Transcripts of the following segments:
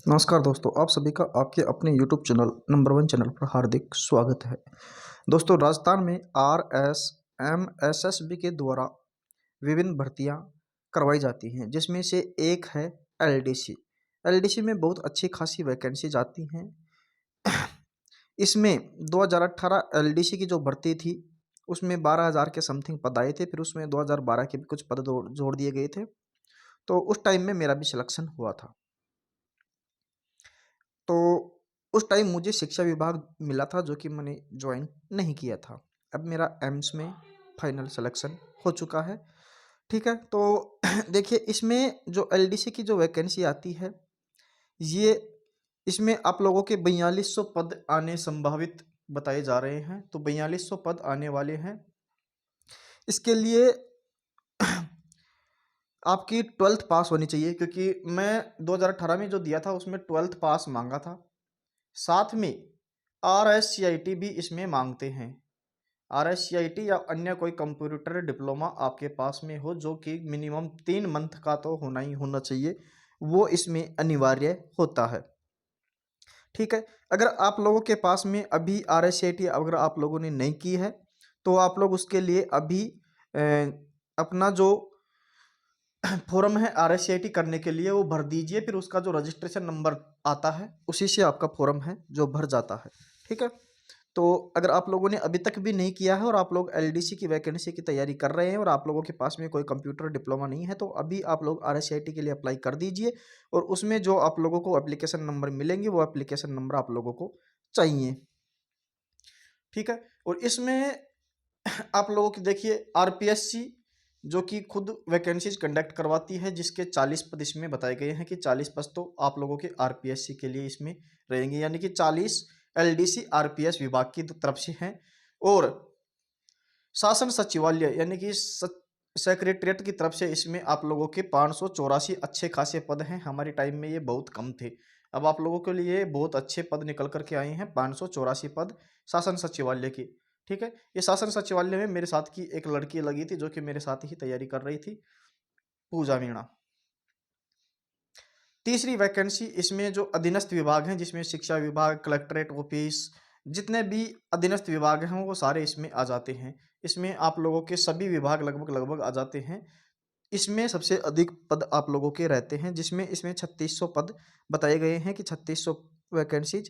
नमस्कार दोस्तों, आप सभी का आपके अपने YouTube channel number one channel पर हार्दिक स्वागत है। दोस्तों, राजस्थान में RSMSSB के द्वारा विभिन्न भर्तियां करवाई जाती हैं, जिसमें से एक है LDC। LDC में बहुत अच्छी खासी वैकेंसीज आती हैं। इसमें 2018 LDC की जो भर्ती थी उसमें 12,000 के समथिंग पद आए थे। फिर उसमें 2012 के भी कुछ पद जोड़ दिए गए थे। तो उस टाइम में मेरा भी सिलेक्शन हुआ था। तो उस टाइम मुझे शिक्षा विभाग मिला था, जो कि मैंने ज्वाइन नहीं किया था। अब मेरा एम्स में फाइनल सिलेक्शन हो चुका है। ठीक है, तो देखिए, इसमें जो LDC की जो वैकेंसी आती है, ये इसमें आप लोगों के 4200 पद आने संभावित बताए जा रहे हैं। तो 4200 पद आने वाले हैं। इसके लिए आपकी 12th पास होनी चाहिए, क्योंकि मैं 2018 में जो दिया था उसमें 12th पास मांगा था। साथ में RSCIT भी इसमें मांगते हैं। RSCIT या अन्य कोई कंप्यूटर डिप्लोमा आपके पास में हो, जो कि मिनिमम 3 मंथ का तो होना ही होना चाहिए, वो इसमें अनिवार्य होता है। ठीक है, अगर आप लोगों के पास में अभी RSCIT अगर आप लोगों ने नहीं की है, तो आप लोग उसके लिए अभी अपना जो फॉर्म है RSCIT करने के लिए वो भर दीजिए। फिर उसका जो रजिस्ट्रेशन नंबर आता है उसी से आपका फॉर्म है जो भर जाता है। ठीक है, तो अगर आप लोगों ने अभी तक भी नहीं किया है और आप लोग LDC की वैकेंसी की तैयारी कर रहे हैं और आप लोगों के पास में कोई कंप्यूटर डिप्लोमा नहीं है, तो अभी आप लोग RSCIT के लिए अप्लाई कर दीजिए। और उसमें जो आप लोगों को एप्लीकेशन नंबर मिलेंगे वो एप्लीकेशन नंबर आप लोगों को चाहिए। ठीक है, और इसमें आप लोगों की देखिए RPSC जो कि खुद वैकेंसीज कंडक्ट करवाती है, जिसके 40 पद इसमें बताए गए हैं कि 40 पद तो आप लोगों के RPSC के लिए इसमें रहेंगे, यानी कि 40 LDC RPS विभाग की तरफ से हैं। और शासन सचिवालय यानी कि सेक्रेटरीट की तरफ से इसमें आप लोगों के 584 अच्छे खासे पद हैं। हमारे टाइम में ये बहुत कम थे। अब आप लोगों के लिए बहुत अच्छे पद निकल करके आए हैं, 584 पद शासन सचिवालय की। ठीक है, ये शासन सचिवालय में मेरे साथ की एक लड़की लगी थी, जो कि मेरे साथ ही तैयारी कर रही थी, पूजा मीणा। तीसरी वैकेंसी इसमें जो अधीनस्थ विभाग हैं, जिसमें शिक्षा विभाग, कलेक्ट्रेट ऑफिस, जितने भी अधीनस्थ विभाग हैं वो सारे इसमें आ जाते हैं। इसमें आप लोगों के सभी विभाग लगभग लगभग आ जाते हैं। इसमें सबसे अधिक पद आप लोगों के रहते हैं, जिसमें इसमें 3600 पद बताए गए हैं कि 3600 वैकेंसीज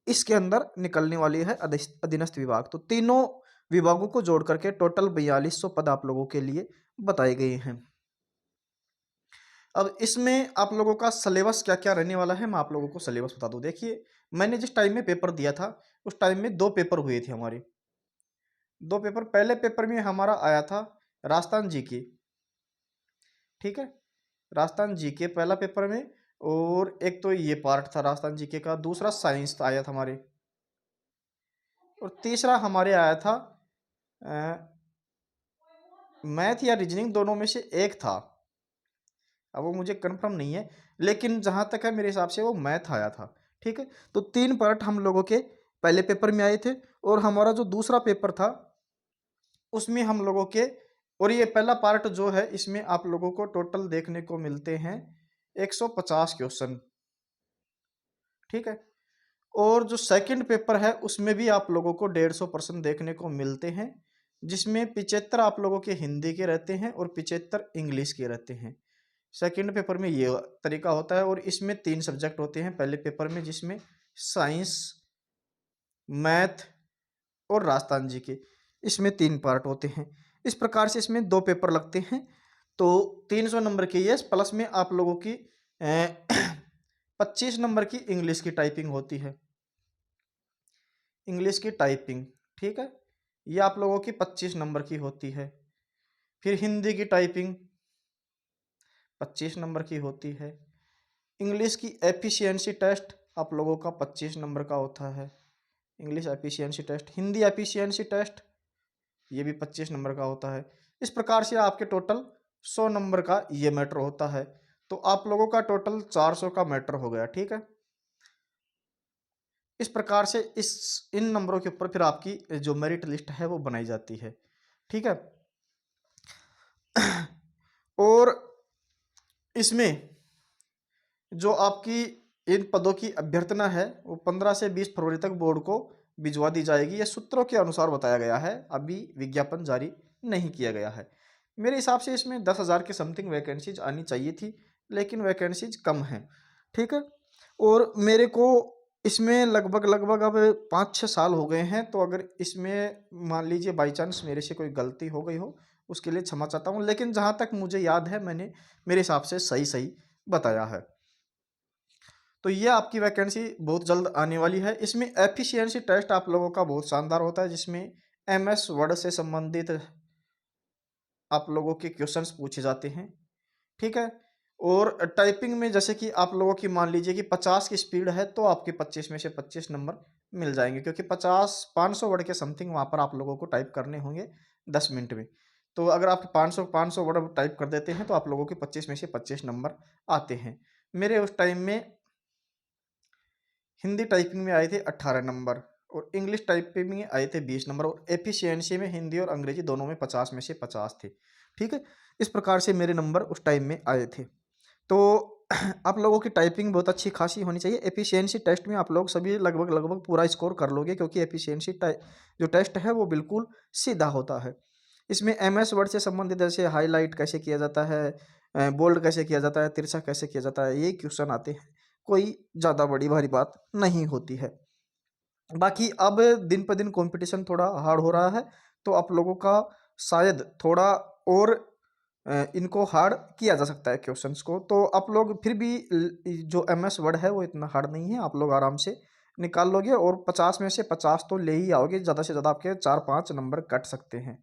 इसके अंदर निकलने वाली है अधीनस्थ विभाग। तो तीनों विभागों को जोड़ करके टोटल 4200 पद आप लोगों के लिए बताए गए हैं। अब इसमें आप लोगों का सिलेबस क्या क्या रहने वाला है, मैं आप लोगों को सिलेबस बता दूं। देखिए, मैंने जिस टाइम में पेपर दिया था उस टाइम में 2 पेपर हुए थे हमारे। 2 पेपर, पहले पेपर में हमारा आया था राजस्थान जीके। ठीक है, राजस्थान जीके पहला पेपर में, और एक तो ये पार्ट था राजस्थान जीके का। दूसरा साइंस आया था हमारे, और तीसरा हमारे आया था मैथ या रीजनिंग, दोनों में से एक था। अब वो मुझे कंफर्म नहीं है, लेकिन जहाँ तक है मेरे हिसाब से वो मैथ आया था। ठीक है, तो 3 पार्ट हम लोगों के पहले पेपर में आए थे, और हमारा जो दूसरा पेपर था उसमें हम लोगों के, और ये पहला पार्ट जो है इसमें आप लोगों को टोटल देखने को मिलते हैं 150 क्वेश्चन। ठीक है, और जो सेकंड पेपर है उसमें भी आप लोगों को 150% देखने को मिलते हैं, जिसमें 75 आप लोगों के हिंदी के रहते हैं और 75 इंग्लिश के रहते हैं। सेकंड पेपर में ये तरीका होता है, और इसमें 3 सब्जेक्ट होते हैं पहले पेपर में, जिसमें साइंस, मैथ और राजस्थान जी के, इसमें 3 पार्ट होते हैं। इस प्रकार से इसमें 2 पेपर लगते हैं। तो 300 नंबर की ये प्लस में आप लोगों की 25 नंबर की इंग्लिश की टाइपिंग होती है। इंग्लिश की टाइपिंग, ठीक है, ये आप लोगों की 25 नंबर की होती है। फिर हिंदी की टाइपिंग 25 नंबर की होती है। इंग्लिश की एफिशिएंसी टेस्ट आप लोगों का 25 नंबर का होता है। English efficiency test, Hindi efficiency test, ये भी 25 नंबर का होता है। इस प्रकार से आपके टोटल 100 नंबर का ये मैटर होता है। तो आप लोगों का टोटल 400 का मैटर हो गया। ठीक है, इस प्रकार से इन नंबरों के ऊपर फिर आपकी जो मेरिट लिस्ट है वो बनाई जाती है। ठीक है, और इसमें जो आपकी इन पदों की अभ्यर्थना है वो 15 से 20 फरवरी तक बोर्ड को भिजवा दी जाएगी। ये सूत्रों के अनुसार बताया गया है, अभी विज्ञापन जारी नहीं किया गया है। मेरे हिसाब से इसमें 10,000 के समथिंग वैकेंसीज आनी चाहिए थी, लेकिन वैकेंसीज कम हैं। ठीक है। और मेरे को इसमें लगभग लगभग अब 5-6 साल हो गए हैं, तो अगर इसमें मान लीजिए बाई चांस मेरे से कोई गलती हो गई हो, उसके लिए क्षमा चाहता हूँ, लेकिन जहाँ तक मुझे याद है मैंने मेरे हिसाब से सही सही बताया है। तो ये आपकी वैकेंसी बहुत जल्द आने वाली है। इसमें एफिशिएंसी टेस्ट आप लोगों का बहुत शानदार होता है, जिसमें एमएस वर्ड से संबंधित आप लोगों के क्वेश्चंस पूछे जाते हैं। ठीक है। और टाइपिंग में जैसे कि आप लोगों की मान लीजिए कि 50 की स्पीड है, तो आपके 25 में से 25 नंबर मिल जाएंगे, क्योंकि 500 वर्ड के समथिंग वहाँ पर आप लोगों को टाइप करने होंगे 10 मिनट में। तो अगर आप 500 वर्ड टाइप कर देते हैं तो आप लोगों के 25 में से 25 नंबर आते हैं। मेरे उस टाइम में हिंदी टाइपिंग में आए थे 18 नंबर, और इंग्लिश टाइपिंग में आए थे 20 नंबर, और एफिशिएंसी में हिंदी और अंग्रेजी दोनों में 50 में से 50 थे। ठीक है। इस प्रकार से मेरे नंबर उस टाइम में आए थे। तो आप लोगों की टाइपिंग बहुत अच्छी खासी होनी चाहिए। एफिशिएंसी टेस्ट में आप लोग सभी लगभग लगभग पूरा स्कोर कर लोगे, क्योंकि एफिशिएंसी जो टेस्ट है वो बिल्कुल सीधा होता है। इसमें एमएस वर्ड से संबंधित जैसे हाईलाइट कैसे किया जाता है, बोल्ड कैसे किया जाता है, तिरछा कैसे किया जाता है, ये क्वेश्चन आते हैं। कोई ज़्यादा बड़ी भारी बात नहीं होती है। बाकी अब दिन पर दिन कंपटीशन थोड़ा हार्ड हो रहा है, तो आप लोगों का शायद थोड़ा और इनको हार्ड किया जा सकता है क्वेश्चंस को। तो आप लोग फिर भी जो एमएस वर्ड है वो इतना हार्ड नहीं है, आप लोग आराम से निकाल लोगे, और 50 में से 50 तो ले ही आओगे। ज़्यादा से ज़्यादा आपके 4-5 नंबर कट सकते हैं।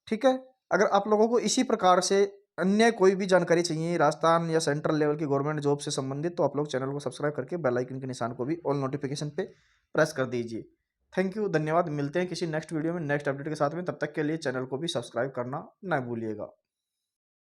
ठीक है। अगर आप लोगों को इसी प्रकार से अन्य कोई भी जानकारी चाहिए राजस्थान या सेंट्रल लेवल की गवर्नमेंट जॉब से संबंधित, तो आप लोग चैनल को सब्सक्राइब करके बेल आइकन के निशान को भी ऑल नोटिफिकेशन पे प्रेस कर दीजिए। थैंक यू, धन्यवाद। मिलते हैं किसी नेक्स्ट वीडियो में नेक्स्ट अपडेट के साथ में, तब तक के लिए चैनल को भी सब्सक्राइब करना ना भूलिएगा।